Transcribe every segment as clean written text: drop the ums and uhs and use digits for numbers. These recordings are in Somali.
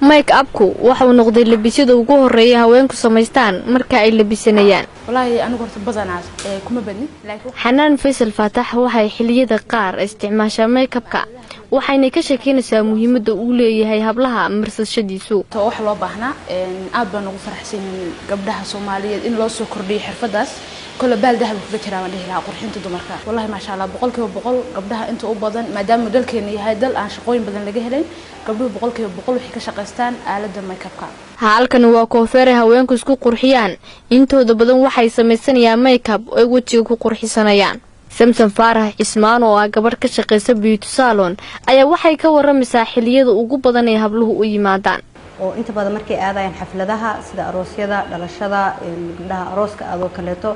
make upku waxa uu noqday labisada ugu horeeya haweenku samaystaan marka ay labisanayaan. wallahi anigu horta badanaas kuma badni laakiin Xanaan Faysal Faatax waxay xilliyada qaar isticmaashaa make upka waxayna ka sheekeynaysaa muhiimadda uu leeyahay hablaha marsashadiisu. wax loo baahnaa aad baan ugu faraxsanahay gabdhaha Soomaaliyeed in loo soo kordhiyo xirfadaas كل بال ذهب في بكرة ما لها قرحين تدمرك والله ما شاء الله بقول قبلها أنتوا بدن ما دام مدل كني هيدل عن شقوين بدن لجهلين قبله بقول حكي شقستان على دم ما يكبر halkan waa koofeer haweenku isku qurxiyaan intooda badan waxay sameeysanayaan makeup oo wajiga ku qurxisanayaan. Samson Faarax Ismaan oo ah gabar ka shaqeysa beauty salon ayaa waxay ka waramaysaa xilliyada ugu badan ee habluhu u yimaadaan oo inta badan markay aadayaan xafladaha sida aroosyada dhalashada gabdhaha arooska adoo kaleeto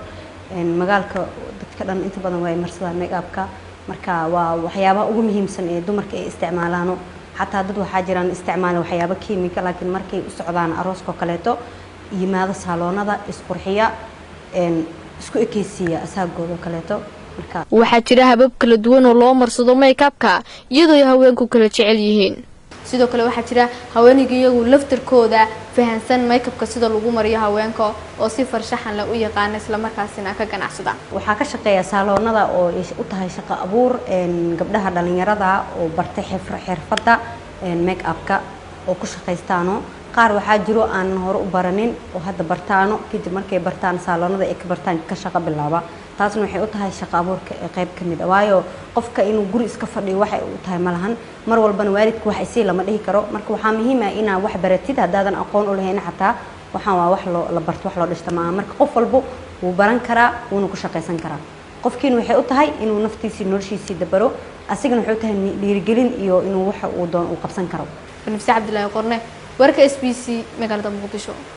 magaalka dadka dhan inta badan way marsadaan make-upka marka waa waxyaabaha ugu muhiimsan ee dumarka ay isticmaalaan xataa dad waxa jiraan isticmaal waxyaabo kiimika laakiin markay u socdaan arooska kaleeto yimaado saloonada isqurxiya isku ekeysiya asaagooda kaleeto marka waxa jira habab kala duwan oo loo marsado make-upka iyadoo haweenku kala jecel yihiin. sidoo kale waxa jira haweenayga iyagu laftirkooda fahansan make-upka sida lagu mariyo haweenka oo si farshaxan la u yaqaan isla markaasina ka ganacsada waxa ka shaqeeya saloonada oo u tahay shaqo abuur gabdhaha dhalinyarada oo bartay xirfadda make-upka oo ku shaqeystaano qaar waxa jiro aan hore u baranin oo hadda bartaano kadib markay bartaan saloonada ay ka bartaan ka shaqo bilaaba taasna waxay u tahay shaqo abuurka qayb kamid ah waayo qofka inuu guri iska fadhiyo waxa uu tahay malahan mar walbana waalidku wax ay lama dhihi karo marka waxa muhiim ah inaa wax baratid hadaadan aqoon u lahayn xataa waxaan waa wax la barto wax loo dhishta ma marka qof walba uu baran karaa uu ku shaqeysan karaa qofkiina waxay u tahay inuu naftiisa noloshiisa dabaro asigana wuxuu tahay dhiirigelin iyo inuu wax uu doon u qabsan karo. Nafsi Cabdullaahi Qorne warka SBC magaalada Muqdisho.